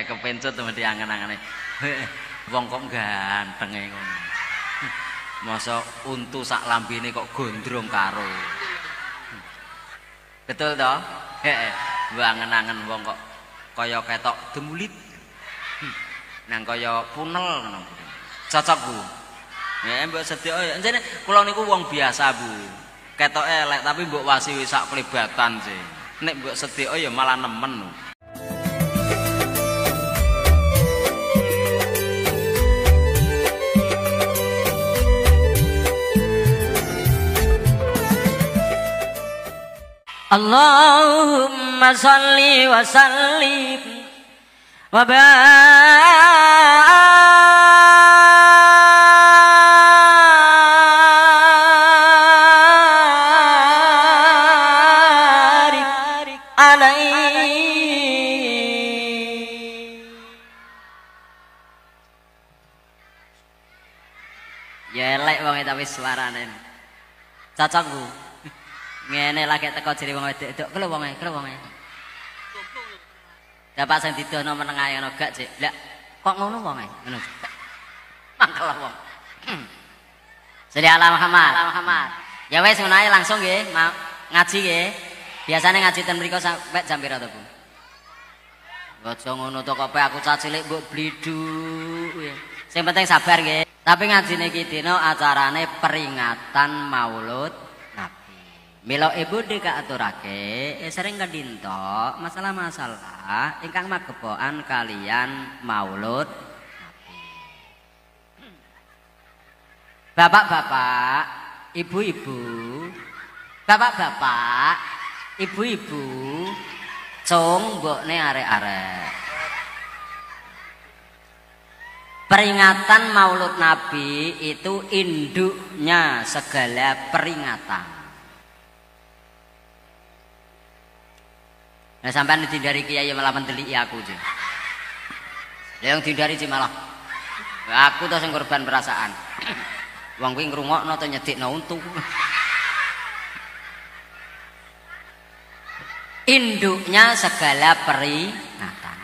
kepencut mesti angen-angene. Wong kok gantenge ngono. Masa untu sak lambene kok gondrong karo. Betul toh? Heeh. Angen-angen wong kok kaya ketok demulit. Nang kaya punel ngono. Cocok, Bu. Ya mbok sedhek jane kula niku wong biasa, Bu. Ketok elek tapi mbok wasi wis sak klebatan sih. Nek mbok sedhek ya malah nemen. Allahumma salli wa sallim wa barik alaihi. Ya elek wong tapi suarane cocok, Bu. Ngene lagi teko jere wong wedok, kelo wonge. Dapat sing didono menengahe ngono gak, Cik. Lah, kok ngono wonge? Ngono. Mangkel wong. Sholli ala Muhammad. Ya wis ngono ae langsung nggih, ngaji nggih. Biasane ngaji ten mriku sampai jam pira to, Bu? Aja ngono to kok aku cah cilik mbok blidu. Sing penting sabar nggih. Tapi ngajine iki dina acarane peringatan Maulud Mila ibu dika aturake sering kedinto masalah-masalah ingkang magebokan kalian Maulud Nabi. Bapak-bapak, ibu-ibu, bapak-bapak, ibu-ibu, cung mbokne arek-arek. Peringatan Maulud Nabi itu induknya segala peringatan. Nah sampean dihindari kiai malah mendeliki aku aja. Yang dihindari sih malah aku tuh sing korban perasaan. Wong kuwi ngrungokno to nyedikno untu. Induknya segala peringatan.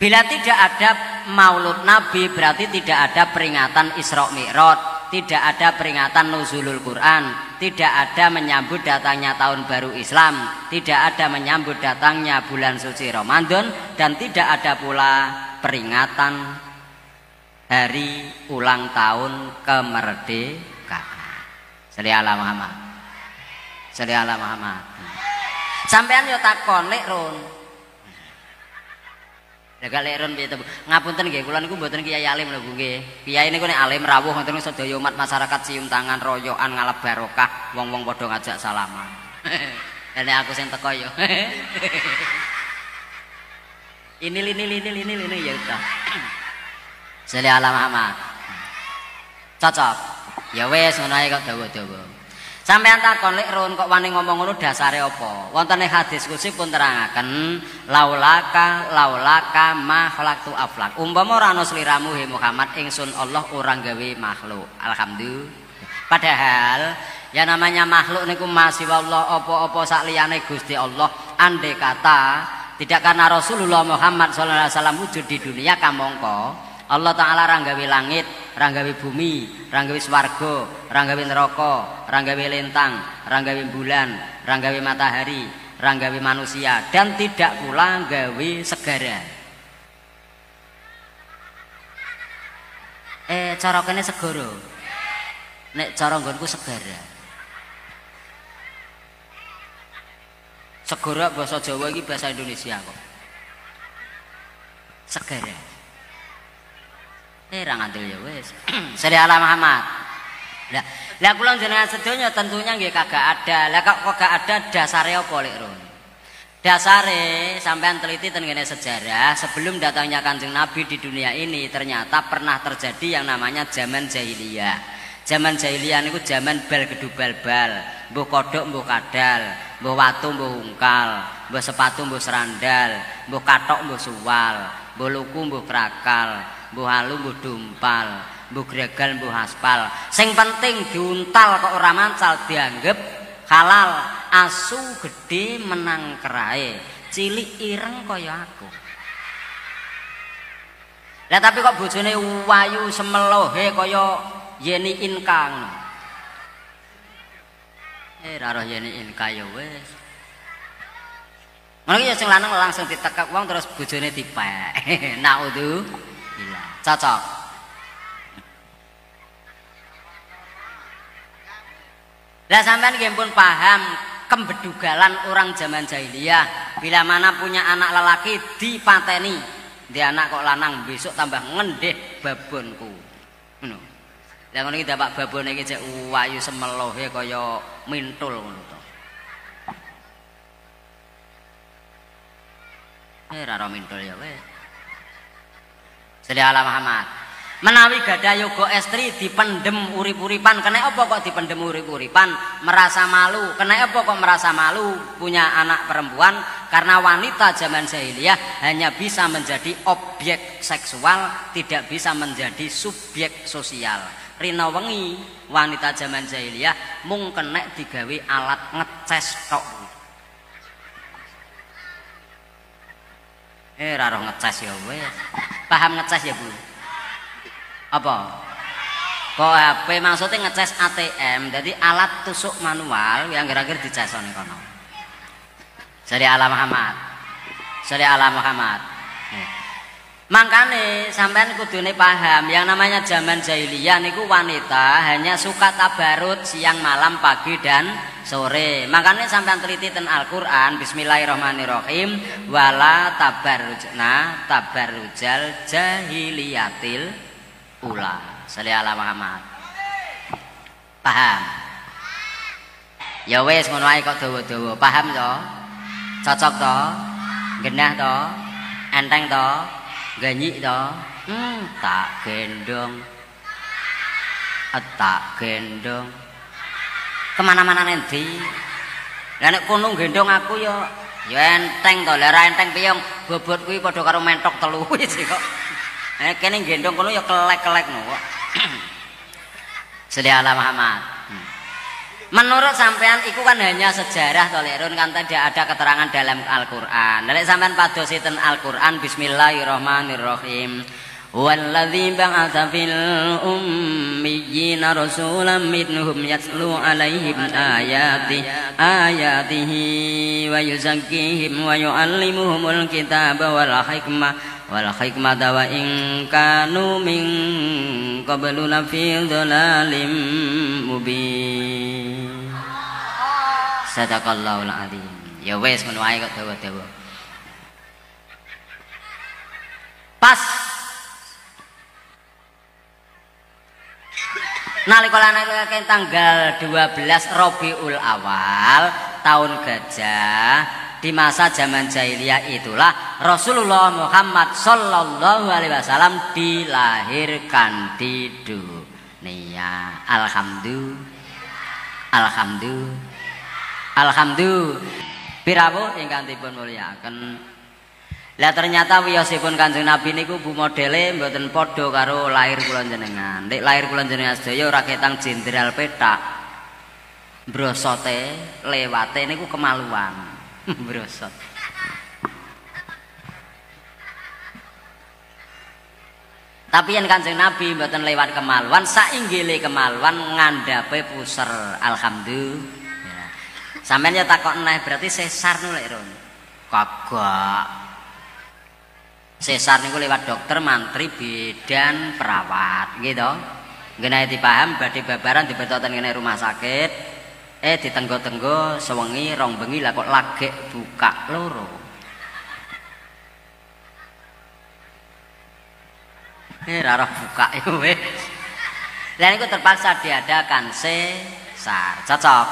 Bila tidak ada Maulud Nabi berarti tidak ada peringatan Isra Mi'raj. Tidak ada peringatan Nuzulul Quran, tidak ada menyambut datangnya tahun baru Islam, tidak ada menyambut datangnya bulan suci Ramadan, dan tidak ada pula peringatan hari ulang tahun kemerdekaan. Sholli ala Muhammad. Sholli ala Muhammad. Sampean yo takon lek Ron. Jaga leron piye to, Bu? Ngapunten nggih, kula niku mboten kiai alim lho, Bu nggih. Kiai niku nek alim rawuh ngoten sedaya umat masyarakat cium tangan royokan ngalap barokah, wong-wong padha ngajak salaman. Nek aku sing teko yo. Ini ya udah. Sholli ala Muhammad. Cocok. Ya wis ngono ae kok dawa-dawa. Sampeyan takon lek Ron kok wani ngomong ngono dasare apa? Wonten ing hadis kursi pun terangaken laulaka ma khalaqtu aflak. Umpama ora ana sliramu he Muhammad ingsun Allah ora gawe makhluk. Alhamdulillah. Padahal ya namanya makhluk niku masih Allah apa-apa sak liyane Gusti Allah. Andai kata tidak karena Rasulullah Muhammad sallallahu alaihi wasallam wujud di dunia kamangka Allah Ta'ala ranggawi langit, ranggawi bumi, ranggawi swarga, ranggawi neraka, ranggawi lintang, ranggawi bulan, ranggawi matahari, ranggawi manusia, dan tidak pula gawe segara. Cara kene segara. Nek cara nggonku segara. Segara bahasa Jawa iki bahasa Indonesia kok. Segara. Ra ngandel ya wis. Sholli ala Muhammad. Lah kula jenengan sedaya tentunya nggih kagak ada. Lah kok gak ada dasare apa lek Ron? Dasare sampean teliti ten ngene sejarah, sebelum datangnya Kanjeng Nabi di dunia ini ternyata pernah terjadi yang namanya zaman jahiliyah. Zaman jahiliyah niku zaman bal gedubal bal, mbuh kodhok mbuh kadal, mbuh watu mbuh ungkal, mbuh sepatu mbuh serandal, mbuh kathok mbuh suwal, mbuh luku mbuh krakal. Mbuh halu mbuh dumpal, mbuh gregal mbuh aspal. Sing penting diuntal kok ora mancal dianggep halal. Asu gede menang kerae, cilik ireng kaya aku. Lah tapi kok bojone wayu semelohe kaya Yeni Inka ngono. Ra roh Yeni Inka ya wis. Ngono ya sing lanang langsung ditekek wong terus bojone dipek. Naudzubillah. Cocok. Lah sampean nggih pun paham kembedugalan orang zaman jahiliyah. Bila mana punya anak lelaki dipateni, dia anak kok lanang besok tambah ngendih babonku. Ngono. Lah ngono iki dapak babone iki cek wayu semelohe kaya mintul ngono to. Ra mintul ya weh. Sedi ala Muhammad. Menawi gadah yoga estri dipendem urip-uripan, kena apa kok dipendem urip-uripan? Merasa malu. Kena apa kok merasa malu punya anak perempuan? Karena wanita zaman jahiliyah hanya bisa menjadi objek seksual, tidak bisa menjadi subjek sosial. Rina wengi wanita zaman jahiliyah mung kena digawe alat ngeces tok. Ra roh ngeces ya wis. Paham ngeces ya, Bu? Apa? Kok HP maksudnya ngeces ATM, jadi alat tusuk manual yang kira-kira dicesone kono. Sari ala Muhammad. Sari ala Muhammad. Makane sampean kudune paham yang namanya zaman jahiliyah niku wanita hanya suka tabarut siang malam pagi dan sore. Makanya sampean teliti ten Al-Qur'an bismillahirrahmanirrahim wala tabarrujna tabarrujal jahiliyatil ula. Sholli ala Muhammad. Paham? Ya wis ngono ae kok dawa-dawa. Paham to? Cocok to? Genah to? Enteng to? Ganyi to? Tak gendong. Tak gendong. Kemana-mana nanti. Lah nek kono gendong aku ya enteng to. Lah ra enteng piye bobot kuwi padha karo mentok telu wis kok. Kene gendong kono ya kelek-kelek no kok. Sholli ala Muhammad. Menurut sampean iku kan hanya sejarah to Lek Run, kan tidak ada keterangan dalam Al-Qur'an. Nek sampean padosi ten Al-Qur'an bismillahirrahmanirrahim. Walladzi ba'atsa fil ummiyina rasulan minhum yatlu 'alaihim ayatihi wa yuzakkihim wa yu'allimuhumul kitaba wal hikmata wa in kanu min qablu lafi dhalalin mubin. Sadaqallahul azim. Ya wis ngono ae kok dawa-dawa. Pas nalika lanang tanggal 12 Rabiul Awal tahun gajah di masa zaman jahiliyah itulah Rasulullah Muhammad sallallahu alaihi wasallam dilahirkan di dunia. Alhamdulillah. Pirawu ingkang dipun mulyakaken. Lah ternyata wiyosipun Kanjeng Nabi niku bu modele mboten padha karo lahir kula jenengan. Nek lahir kula jenengan sedaya ora ketang jenderal petak. Brosote lewate niku kemaluan. Brosot. Tapi yang Kanjeng Nabi mboten lewat kemaluan, sainggile kemaluan ngandhape puser. Alhamdulillah. Sampeyan ya takok neh berarti sesar nu Lek Ron. Kagak. Sesar niku lewat dokter, mantri, bidan, perawat, gitu. Nggih dipaham badhe babaran dibetoten ngene rumah sakit. Ditenggo-tenggo sewengi rong bengi lah kok lagek buka loro. Ra roh buka iku wis. Lah niku terpaksa diadakan sesar. Cocok.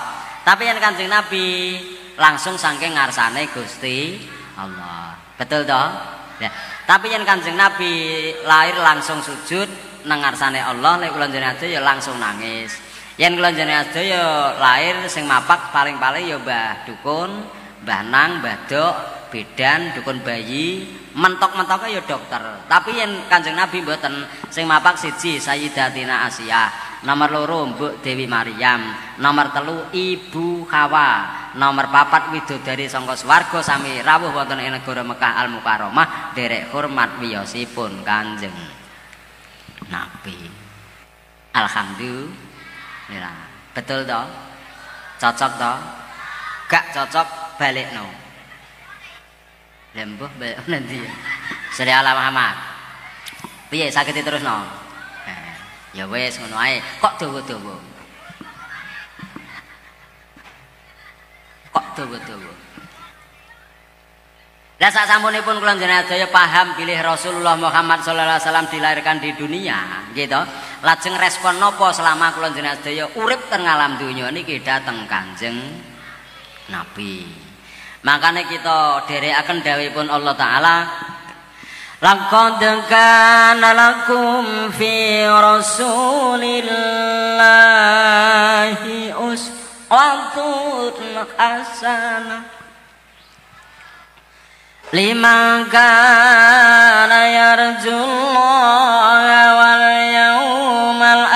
Tapi yang Kanjeng Nabi langsung saking ngarsane Gusti Allah. Betul toh? Ya. Tapi yang Kanjeng Nabi lahir langsung sujud nang ngarsane Allah, lek kula jenengan ya langsung nangis. Yen kula jenengan ya lahir sing mapak paling-paling ya Mbah Dukun, Mbah Nang, Mbah Dok, bidan, dukun bayi, mentok-mentoknya ya dokter. Tapi yen Kanjeng Nabi mboten, sing mapak siji Sayyidatina Asiyah, nomor 2 Mbok Dewi Maryam, nomor 3 Ibu Hawa, nomor 4 widodari sangka swarga sami rawuh wonten ing negara Mekah Al Mukarramah derek hormat wiyosipun Kanjeng Nabi. Alhamdulillah. Betul toh? Cocok toh? Gak cocok balikno. Lembuh balik nanti. Sholli ala Muhammad. Piye saged diterusno? Ya wis ngono ae. Kok dawa-dawa? Kok dawa-dawa? Lah sak sampunipun kula njenengan sedaya paham bilih Rasulullah Muhammad sallallahu alaihi wasallam dilahirkan di dunia, gitu. Lajeng respon napa selama kula njenengan sedaya urip teng alam donya niki dhateng Kanjeng Nabi. Makanya kita dherekaken dawuhipun Allah taala, laqad kana lakum fi rasulillahi uswatun hasanah liman kana yarjullaha wal yawmal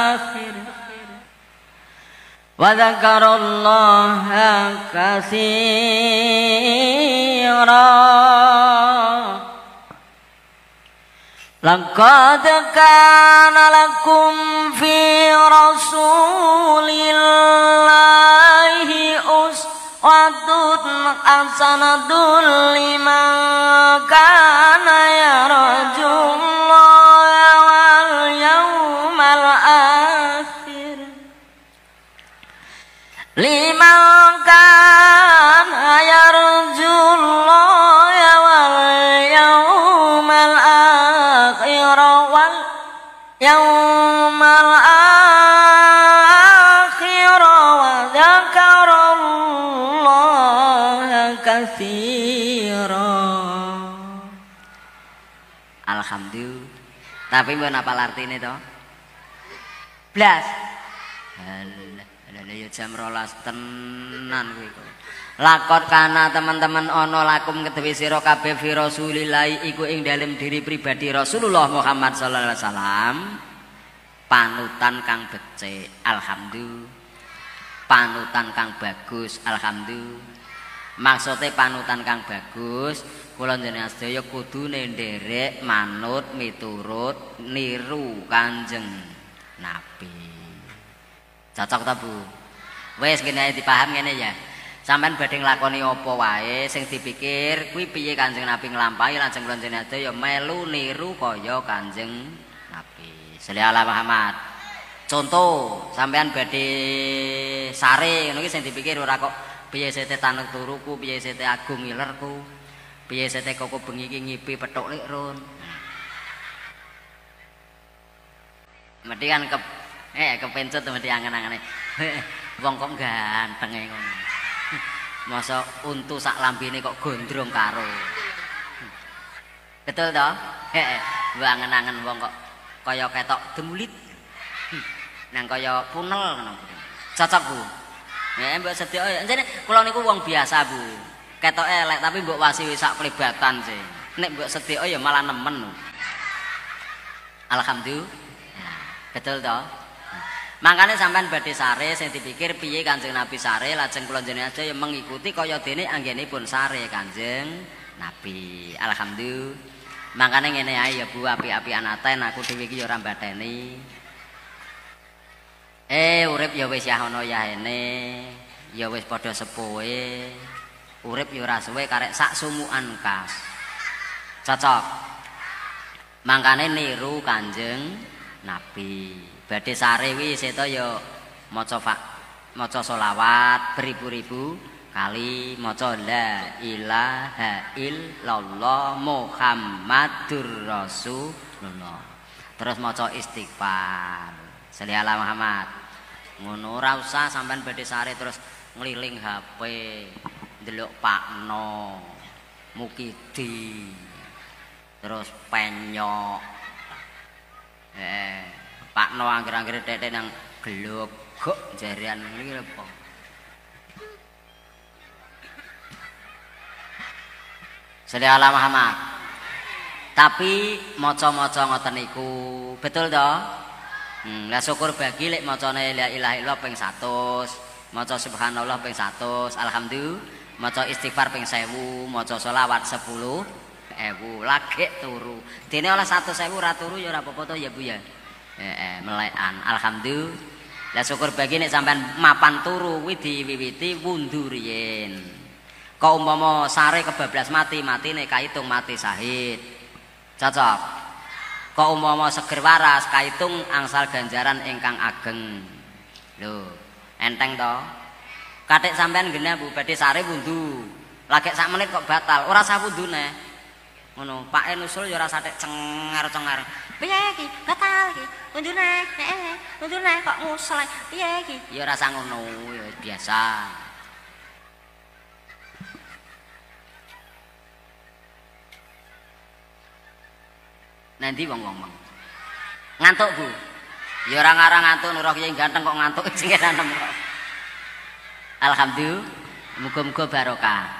akhir wa dzakarallaha katsira. Laqad kana lakum fi rasulillahi uswatun hasanatun liman kana yarjullaha wal yawmal akhir liman kana yarjullaha wal yawmal akhir wal yawmal akhir wa dzakarallaha katsira. Alhamdulillah. Tapi mbok napa artine to? Blas. Halah ya jam 12 tenan kuwi kok. Lakot kana teman-teman ono lakum kedhewe sira kabeh fi Rasulillah iku ing dalem diri pribadi Rasulullah Muhammad sallallahu alaihi wasallam panutan kang becik. Alhamdulillah. Panutan kang bagus. Alhamdulillah. Maksude panutan kang bagus, kula njenengan sedaya kudune nderek manut miturut niru Kanjeng Nabi. Cocok ta, Bu? Wis kene dipaham ngene ya. Sampeyan badhe nglakoni apa wae sing dipikir kuwi piye Kanjeng Nabi nglampahi lajeng kula njenengan sedaya melu niru kaya Kanjeng Nabi. Sholli ala Muhammad. Contoh, sampeyan badhe sare ngono iki sing dipikir ora kok piye sete tanuk turuku, piye sete agung ilerku, piye sete koko bengi iki ngipi petuk lik ron. Mesti kan kepencut mesti angen-angene. Wong kok gantenge ngono. Masa untu sak lambene kok gondrong karo. Betul toh? Heeh. Angen-angen wong kok kaya ketok demulit. Nang kaya punel ngono. Cocok, Bu. Ya mbok sedya njene kula niku wong biasa, Bu. Ketok elek tapi mbok wasi sak klebatan sih. Nek mbok sedya ya malah nemen. Alhamdulillah. Betul toh? Makanya sampean badhe sare sing dipikir piye Kanjeng Nabi sare lajeng kula njenengan sedaya mengikuti kaya dene anggenipun sare Kanjeng Nabi. Alhamdulillah. Makanya ngene ae ya Bu, apik-apikan aten aku dhewe iki ya ora mbatheni. Urip ya wis ya ana yahene, ya wis padha sepuhe. Urip ya ora suwe karek sak sumukan kas. Cocok. Mangkane niru Kanjeng Nabi. Badhe sare wi seta ya maca selawat beribu-ribu kali, maca la ilaha illallah Muhammadur Rasulullah. Terus maca istighfar. Sholli ala Muhammad. Ngono ora usah sampean badhe sare terus ngliling HP, ndelok Pakno, Mukidi. Terus penyok. Pakno angger-angger tetek nang glogok jarian iki lho, Po. Sholli ala Muhammad. Tapi maca-maca ngoten niku, betul toh? Lah syukur bagi lek macane la ilaha illallah ping 100, maca subhanallah ping 100, alhamdulillah, maca istighfar ping 1000, maca selawat 10.000 lagi turu. Dene oleh 100.000 ora turu ya ora apa-apa to ya Bu ya. Melekan. Alhamdulillah. Lah syukur bagi nek sampean mapan turu kuwi diwiwiti wundu riyin. Kok umpama sare kebablas mati, matine kaitung mati syahid. Cocok. Kok umpama seger waras kaitung angsal ganjaran ingkang ageng. Lho, enteng to? Kathik sampean genah Bu badhe sare wundu. Lagi sak menit kok batal, ora sah wundune. Ngono, Pak nusul ya ora sathik cengar-cengar. Piye iki? Batal iki. Wundune kok ngusul. Piye iki? Ya ora sah ngono, ya biasa. Nanti wong ngantuk Bu. Ya ora ngarang ngantuk Nurah Kyai ganteng kok ngantuk sing enem. Alhamdulillah, muga-muga barokah.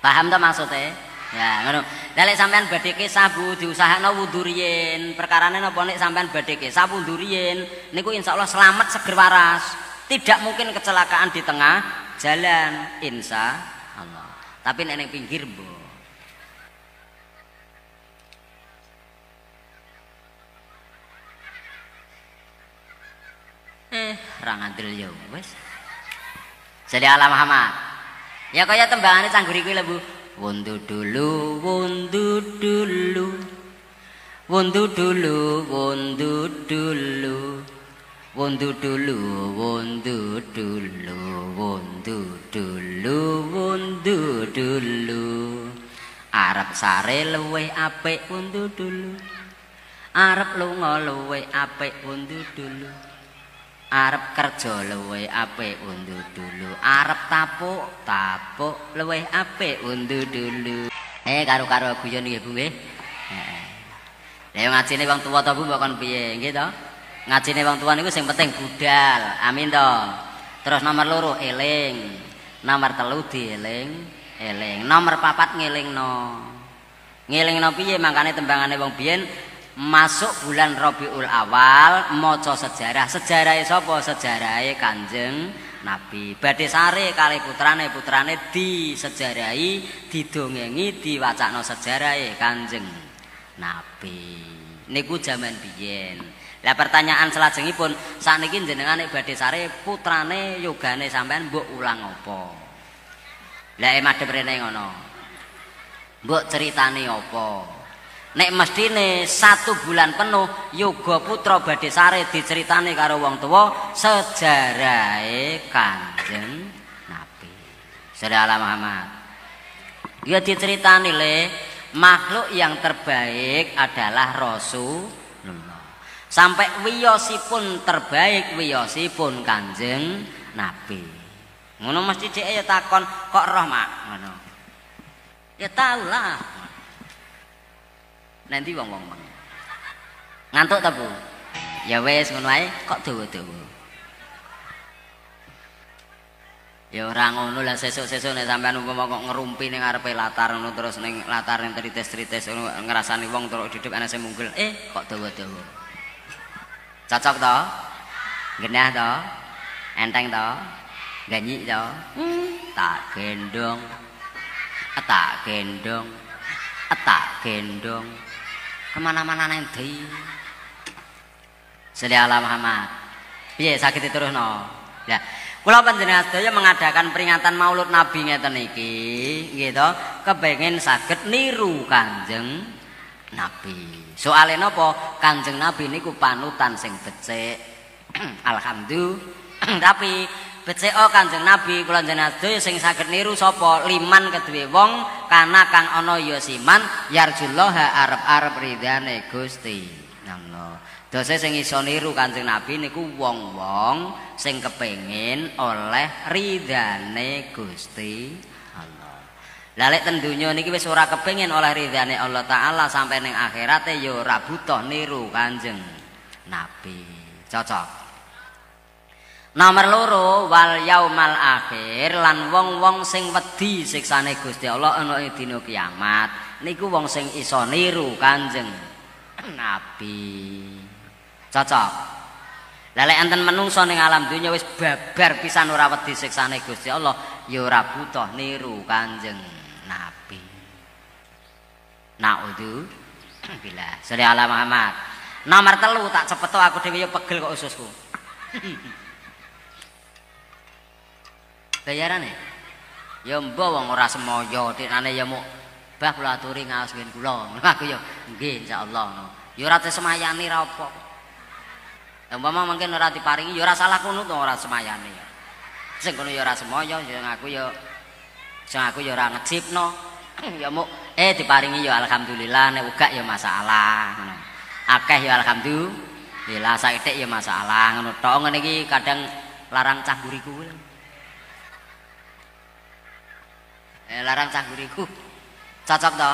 Paham ta maksudnya? Ya ngono. Lah lek sampean badhe kisah Bu diusahakno wudu riyin. Perkarane napa nek sampean badhe kisah wudu riyin niku insyaallah selamat seger waras. Tidak mungkin kecelakaan di tengah jalan insyaallah. Tapi nek ning pinggir Bu. Ra ngandel ya wis. Jadi ala Muhammad. Ya kaya tembangane cangguri kuwi lho Bu. Wundu dulu, wundu dulu. Wundu dulu, wundu dulu. Wundu dulu, wundu dulu. Wundu dulu, wundu dulu. Arep sare luwih apik wundu dulu. Arep lunga luwih apik wundu dulu. Arep kerja luwih apik undu dulu. Arep tapuk luwih apik undu dulu. Karo-karo guyon nggih Bu nggih. Lah ngajine wong tuwa to Bu mbok kon piye nggih to? Ngajine wong tuwa niku sing penting budal. Amin to. Terus nomor 2 eling. Nomor 3 dieling. Nomor 4 ngelingno. Ngelingno piye mangkane tembangane wong biyen masuk bulan Rabiul Awal maca sejarah. Sejarahe sapa? Sejarahe Kanjeng Nabi. Badhe sare kali putrane disejarahi, didongengi, diwacakno sejarahe Kanjeng Nabi. Niku jaman biyen. Lah pertanyaan salajengipun, sakniki jenengan nek badhe sare putrane yogane sampean mbok ulang apa? Lah madhep rene ngono. Mbok ceritane apa? Nek mestine 1 bulan penuh yoga putra badhe sare diceritani karo wong tuwa sejarahe Kanjeng Nabi. Sallallahu Muhammad. Ya diceritani le makhluk yang terbaik adalah Rasulullah. Sampai wiyosipun terbaik wiyosipun Kanjeng Nabi. Ngono mesti dhek ya takon kok roh mak ngono. Ya taulah. Nanti wong ngantuk ta Bu? Ya wis ngono ae kok dawa-dawa. Ya ora ngono lah sesuk-sesuk nek sampean umpama kok ngerumpi ning ngarepe latar ngono terus ning latar ning trites-trites ngono ngrasani wong terus didhep ana sing munggel. Kok dawa-dawa. Cocok to? Genah to? Enteng to? Ganyi to? Tak gendong. Tak gendong. Tak gendong. Kemana-mana nanti. Sallallahu alaihi Muhammad. Piye saged diterusno? Ya, kula panjenengan sedaya mengadakan peringatan Maulud Nabi ngeten iki, nggih to, kepengin saged niru Kanjeng Nabi. Soale napa? Kanjeng Nabi niku panutan sing becik. Alhamdulillah. Tapi becik Kanjeng Nabi kula jenengan sedaya sing saged niru sapa? Liman kedue wong kana kang ana ya siman yarjullaha arep-arep ridane Gusti Allah. Dose sing iso niru Kanjeng Nabi niku wong-wong sing kepengin oleh ridane Gusti Allah. Lah lek ten donya niki wis ora kepengin oleh ridane Allah taala sampai ning akhirate ya ora butuh niru Kanjeng Nabi. Cocok. Nomor 2 wal yaumal akhir lan wong-wong sing wedi siksane Gusti Allah ana ing dina kiamat niku wong sing iso niru Kanjeng Nabi. Cocok. Lah lek enten menungso ning alam dunya wis babar pisan ora wedi siksane Gusti Allah, ya ora butuh niru Kanjeng Nabi. Naudzu billah. Sholli ala Muhammad. Nomor 3 tak cepet aku dhewe ya pegel kok ususku. Bayarane. Ya mbok wong ora semoyo, tikane ya muk bah kula aturi ngaos ngen kula. Aku ya nggih insyaallah. Ya ora semayani ra apa. Umpama mungkin ora diparingi ya ora salah kunut ora semayani. Sing kono ya ora semoyo, sing aku ya ora ngecipno. Ya muk diparingi ya alhamdulillah, nek uga ya masalah ngono. Akeh ya alhamdulillah, saithik ya masalah ngono tok. Ngene iki kadang larang cah guriku. Larang cah guriku. Cocok to?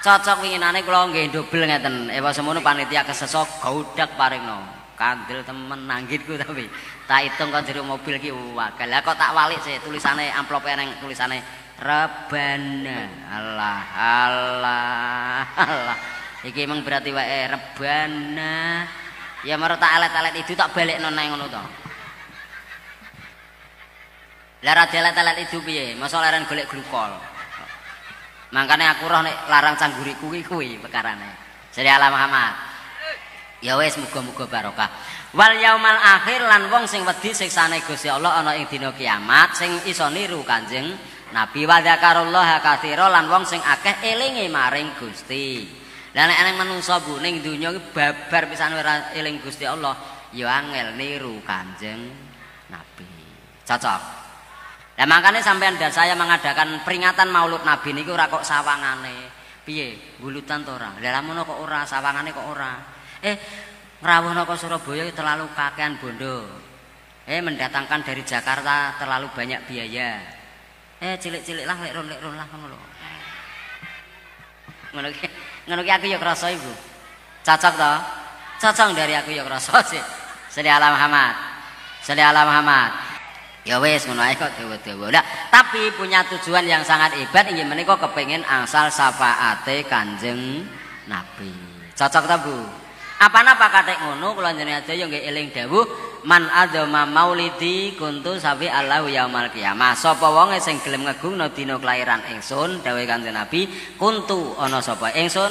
Cocok winginane kula nggih dobel ngeten. Ewa semono panitia kesesa gaudak paringno. Kandel temen nanggitku tapi tak hitung kok jero mobil ki wakal. Lah kok tak walik sih tulisane amplope nang tulisane Rebana. Allah. Iki emang berarti wae Rebana. Ya marang tak alet-alet itu tak balekno nang ngono to. Lah ra alet-alet itu piye? Masa leren golek glukol. Mangkane aku roh nek larang cangguriku kuwi perkarane. Jadi ala Muhammad. Ya wis muga-muga barokah. Wal yaumal akhir lan wong sing wedi siksane Gusti Allah ana ing dina kiamat sing iso niru Kanjeng Nabi wa dzakarullaha katsira lan wong sing akeh elinge maring Gusti. Lah nek ana manungsa bu ning donya iki babar pisan ora eling Gusti Allah, ya angel niru Kanjeng Nabi. Cocok. Lah makane sampean dan saya mengadakan peringatan Maulid Nabi niku ora kok sawangane. Piye? Bulutan to ora? Lah lamun kok ora sawangane kok ora. Ngrawuhna ke Surabaya terlalu kakean bondo. Mendatangkan dari Jakarta terlalu banyak biaya. Cilik-cilik lah lek ron lah ngono lho. Ngono ki aku ya krasa Ibu. Cocok to? Cocok dari aku ya krasa sih. Sholli ala Muhammad. Sholli ala Muhammad. Ya wis ngono ae kok dewe-dewe. Lah, tapi punya tujuan yang sangat hebat inggih menika kepengin angsal syafaate Kanjeng Nabi. Cocok ta, Bu? Apa-apa kathek ngono kula njenengan sedaya nggih eling dawuh man adzama maulidi kuntu safi Allahu yaumal qiyamah. Sapa wonge sing gelem ngegungna dina kelahiran ingsun dawuh Kanjeng Nabi kuntu ana sapa ingsun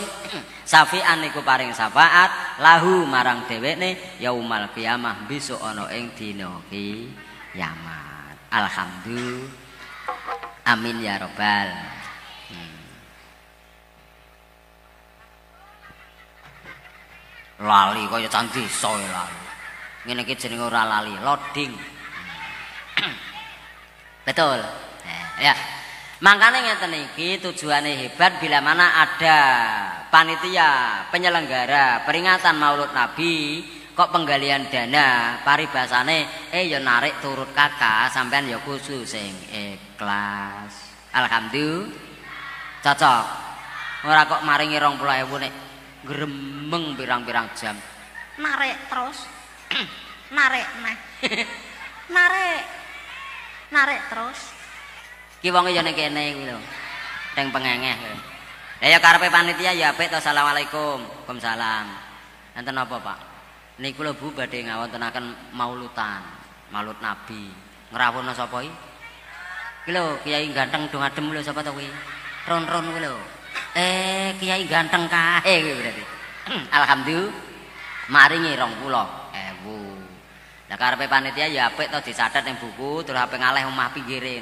safian niku paring syafaat lahu marang dhewekne yaumal qiyamah besok ana ing dina kiamat. Alhamdulillah. Amin ya rabbal. Lali kaya candi soe lali. Ngene iki jenenge ora lali, loading. Betul. Ya. Makanya ngeten iki tujuane hebat bila mana ada panitia penyelenggara peringatan Maulid Nabi kok penggalian dana paribasane ya narik turut kakak sampean ya khusus sing ikhlas. Alhamdulillah. Cocok. Ora kok maringi 20.000 nek gremeng pirang-pirang jam. Narik terus. Narik neh. Narik terus. Ki wong ya ning kene kuwi lho. Teng pengengeh. Lah ya karepe panitia ya apik to. Asalamualaikum. Waalaikumsalam. Enten apa, Pak? Niku lho Bu badhe ngawontenaken maulutan, Maulid Nabi. Ngrawuhna sapa iki? Ki lho Kiai ganteng dong adem lho sapa to kuwi? Ron-ron kuwi lho. Kiai ganteng kae kuwi berarti. Alhamdulillah maringi 20.000. Lah karepe panitia ya apik to dicatet ning buku terus ape ngaleh omah pinggire.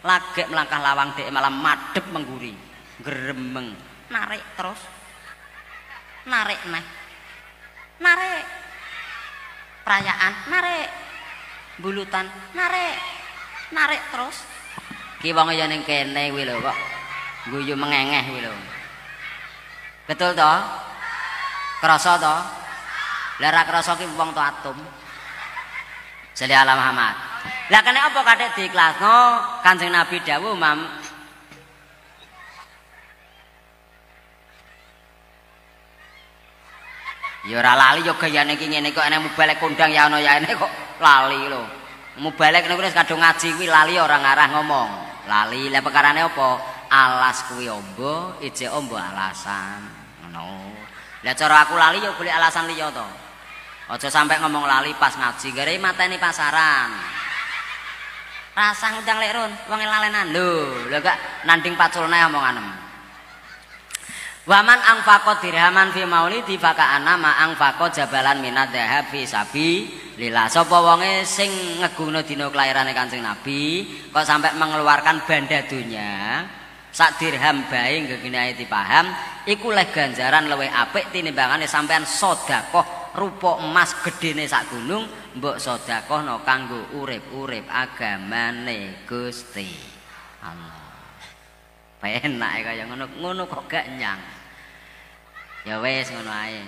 Lagek melangkah lawang dhek malah madhep mengguri. Gremeng. Narik terus. Narik neh. Narik. Perayaan narik. Bulutan narik. Narik terus. Ki wong ya ning kene kuwi lho kok guyu mengengeh kuwi lho. Betul to? Krasa to? Lah ra krasa ki wong to atom. Sholli ala Muhammad. Lah kene apa kathik diikhlasno Kanjeng Nabi dawuh ya ora lali ya gayane iki ngene kok enek mubalek kondang ya ana ya enek kok lali lho. Mubalek niku wis kadung ngaji kuwi lali ora ngarah ngomong. Lali lah perkarane apa? Alas kuwi ombo, ijek ombo alasan. Ngono. Lah cara aku lali ya golek alasan liya to. Aja sampai ngomong lali pas ngaji, gara mateni pasaran. Rasa ngundang lek Ron, wong lalenan lho gak nanding paculne omonganem. Waman angfaqo dirhaman fi maulidi faka'ana ma angfaqo jabalan minad dhahab fi sabilillah. Sapa wonge sing ngegungno dina kelairane Kanjeng Nabi kok sampai mengeluarkan banda dunya sak dirham bae ngene dipaham iku leh ganjaran luwih apik tinimbangane sampean sedekah rupa emas gedene sak gunung mbok sedekahno kanggo urip-urip agamane Gusti Allah. Penak kaya ngono kok gak nyang. Ya wis ngono ae.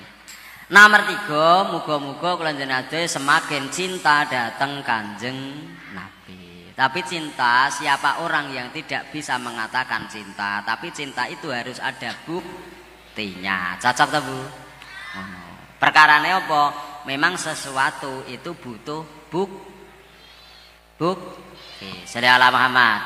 Nomor 3, muga-muga kula jenengan semakin cinta datang Kanjeng Nabi. Tapi cinta, siapa orang yang tidak bisa mengatakan cinta, tapi cinta itu harus ada buktinya. Cocok ta, Bu? Perkarane apa? Memang sesuatu itu butuh bukti. Sallallahu Muhammad.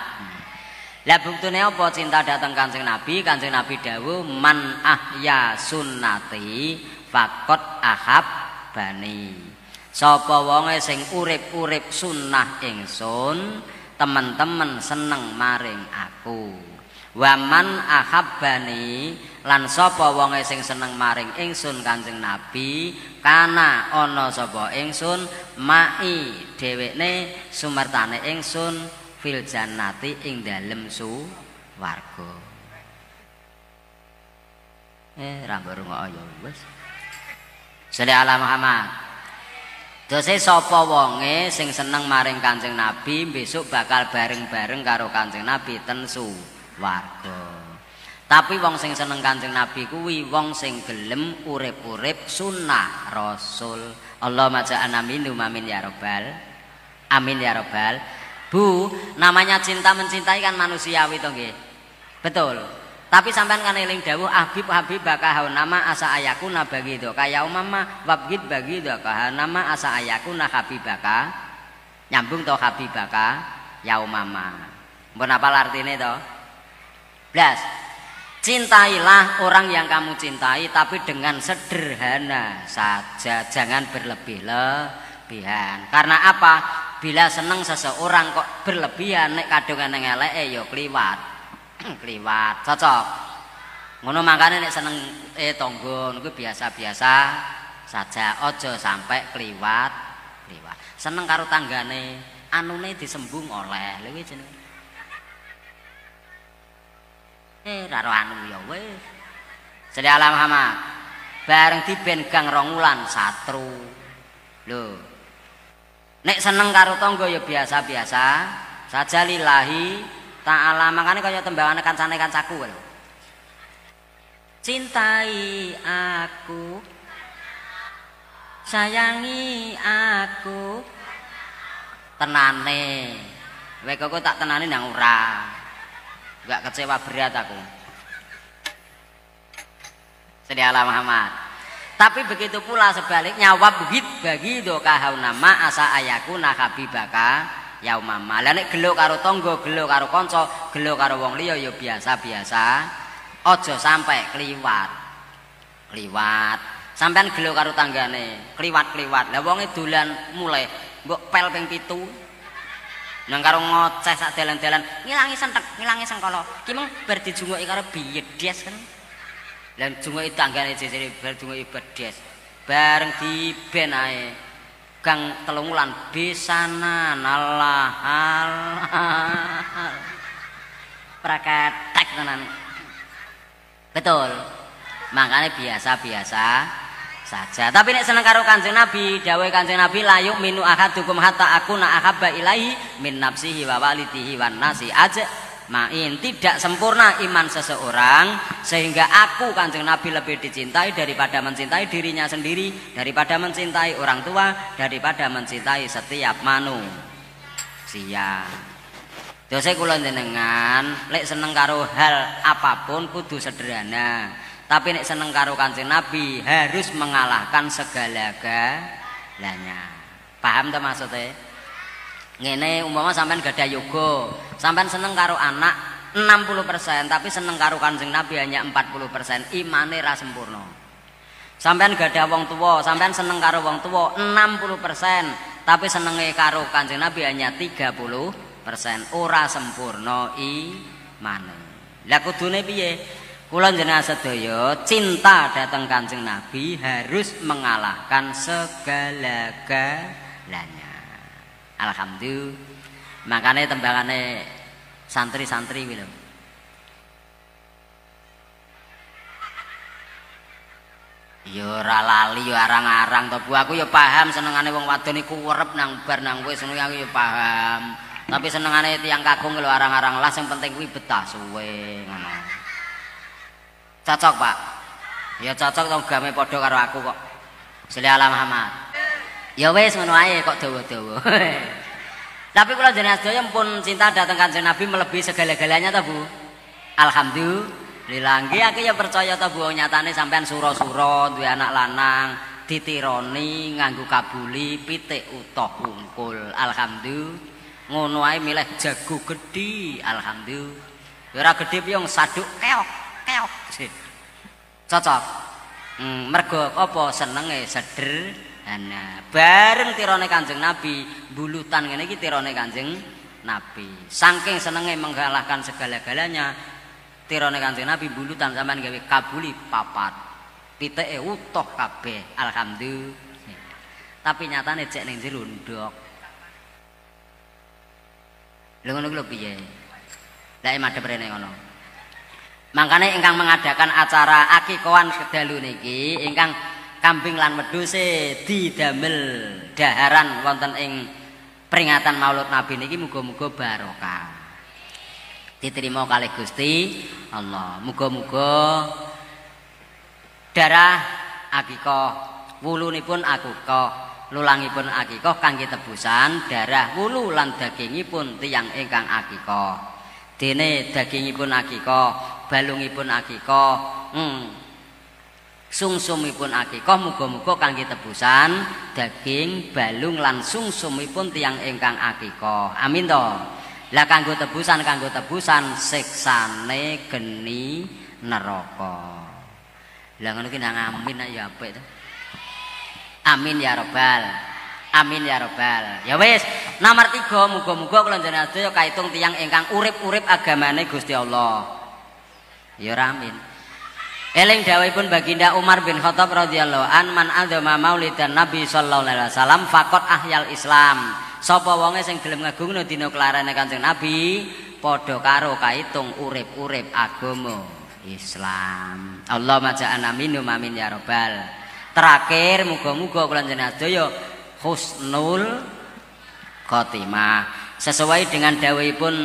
Lah buktine apa cinta datang Kanjeng Nabi? Kanjeng Nabi dawuh man ahya sunnati faqad ahabbani. Sapa wonge sing urip-urip sunnah ingsun, teman-teman seneng maring aku. Waman ahabbani lan sapa wonge sing seneng maring ingsun Kanjeng Nabi, kana ana sapa ingsun mai dhewekne sumertane ingsun fil jannati ing dalem suwarga. Rambut ngok ya wis. Sallallahu Muhammad. Dose sapa wonge sing seneng maring Kanjeng Nabi besok bakal bareng-bareng karo Kanjeng Nabi ten warga. Tapi wong sing seneng Kanjeng Nabi kuwi wong sing gelem urip-urip sunnah Rasul. Allahumma ja'alna minhum amin ya rabbal. Amin ya rabbal. Bu, namanya cinta mencintai kan manusiawi to nggih. Betul. Tapi sampean kan eling dawuh Habib baka nama asa ayakuna bagi do kaya umama wabgid bagi do nama asa ayakuna habibaka. Nyambung to habibaka ya umama. Mbon apa artine to? Blas. Cintailah orang yang kamu cintai tapi dengan sederhana saja, jangan berlebih-lebihan. Karena apa? Bila seneng seseorang kok berlebihan nek kadongan nang eleke ya kliwat. Kliwat, cocok. Ngono mangkane nek seneng tangga niku biasa-biasa saja, aja sampai kliwat. Seneng karo tanggane, anune disembung oleh. Lha kuwi jenenge karo anu ya wis. Sallallahu Muhammad. Bareng diben gang 2 wulan satru. Lho. Nek seneng karo tangga ya biasa-biasa saja lillahi ta'ala. Makane kaya tembangane kancane kancaku lho. Cintai aku. Sayangi aku. Tenane. Kowe kok tak tenane nang ora. Enggak kecewa berat aku. Sallallahu Muhammad. Tapi begitu pula sebaliknya wabhid bagi do kahau nama asa ayakuna habibaka yaumama. Lah nek gelo karo tangga, gelo karo kanca, gelo karo wong liya ya biasa-biasa. Aja sampai kliwat. Sampean gelo karo tanggane, kliwat-kliwat. Lah wonge dolan mulai mbok pel ping 7. Nang karo ngoceh sak dalan-dalan ngilangi sentek, ngilangi sengkala. Ki mung bar dijunguki karo biyedes kan. Lah junguki tanggane jejere bar junguki bedes. Bareng diben ae. Gang 3 wulan bisana nalahal. Praketek tenan. Betul. Makanya biasa-biasa saja. Tapi nek seneng karo Kanjeng Nabi, dawuh Kanjeng Nabi la yu'minu ahadukum hatta akuna ahabba ilaihi min nafsihi wa walidihi wan nasi ajmain. Tidak sempurna iman seseorang sehingga aku Kanjeng Nabi lebih dicintai daripada mencintai dirinya sendiri, daripada mencintai orang tua, daripada mencintai setiap manusia. Dose kula jenengan lek seneng karo hal apapun kudu sederhana. Tapi nek seneng karo Kanjeng Nabi harus mengalahkan segala-galanya. Paham ta maksudnya? Ngene umpama sampean gadah yoga, sampean seneng karo anak 60%, tapi seneng karo Kanjeng Nabi hanya 40%, imane ra sempurna. Sampean gadah wong tuwa, sampean seneng karo wong tuwa 60%, tapi senenge karo Kanjeng Nabi hanya 30%. Ora sempurna imane. Lah kudune piye? Kula njenengan sedaya cinta dhateng Kanjeng Nabi harus mengalahkan segala-galanya. Alhamdulillah. Makane tembangane santri-santri kuwi lho. Ya ora lali ya arang-arang to Bu, aku ya paham senengane wong wadon iku werep nang bar nang wis ngono aku ya paham. Tapi senengane tiyang kakung lho arang-arang lah sing penting kuwi betah suwe ngono. Cocok, Pak. Ya cocok to game padha karo aku kok. Sholli ala Muhammad. Ya wis ngono ae kok dawa-dawa. Tapi kula jenengan sedaya pun cinta dhateng Kanjeng Nabi melebihi segala-galanya to Bu. Alhamdulillah. Lilanggi aku ya percaya to Bu nyatane sampean sura-sura duwe anak lanang ditironi nganggo kabuli pitik utuh wungkul. Alhamdulillah. Ngono ae milih jago gedhi. Alhamdulillah. Ya ora gedhe piye saduk keok keok. Cocok. Mergo apa senenge sederhana. Bareng tirone Kanjeng Nabi, bulutan ngene iki tirone Kanjeng Nabi. Saking senenge mengalahkan segala-galanya, tirone Kanjeng Nabi bulutan sampean gawe kabuli papat. Pitike utuh kabeh. Alhamdulillah. Tapi nyatane jek ning jero ndok. Lha ngono kuwi lho piye? Lah madhep rene ngono. Mangkane ingkang mengadakan acara akikohan kedalu niki ingkang kambing lan wedhuse didamel daharan wonten ing peringatan Maulid Nabi niki muga-muga barokah. Diterima kalih Gusti Allah. Muga-muga darah akikah, wulunipun akikah, lulangipun akikah kangge tebusan darah wulu lan dagingipun tiyang ingkang akikah. Dene dagingipun akikah, balungipun akikah, sungsumipun akikah muga-muga kangge tebusan daging, balung lan sungsumipun tiyang ingkang akikah. Amin to. Lah kanggo tebusan siksane geni neraka. Lah ngono ki nang amin ya apik to. Amin ya robbal. Amin ya robbal. Ya wis, nomor 3 muga-muga kula njenengan sedaya kaitung tiyang ingkang urip-urip agamane Gusti Allah. Ya ora amin. Eling dawuhipun Baginda Umar bin Khattab radhiyallahu an man adzama maulidan Nabi sallallahu alaihi wasallam faqad ahyal Islam. Sapa wonge sing gelem ngagungno dina kelarane Kanjeng Nabi padha karo kaitung urip-urip agama Islam. Allahumma ja'alna minhum amin ya robbal. Terakhir muga-muga kula njenengan sedaya husnul khotimah sesuai dengan dawuhipun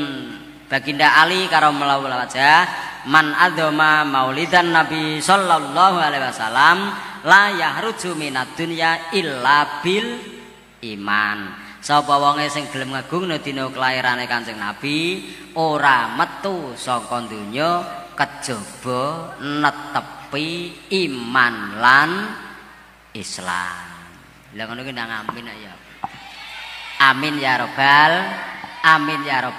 Baginda Ali karomallahu wajah man adzama maulidan Nabi sallallahu alaihi wasallam la yahruju minad dunya illa bil iman. Sapa wonge sing gelem ngagungno dina kelairane Kanjeng Nabi ora metu saka donya kejaba netepi iman lan Islam. Lah ngono ki ndang amin ya. Amin ya robbal. Amin ya robbal.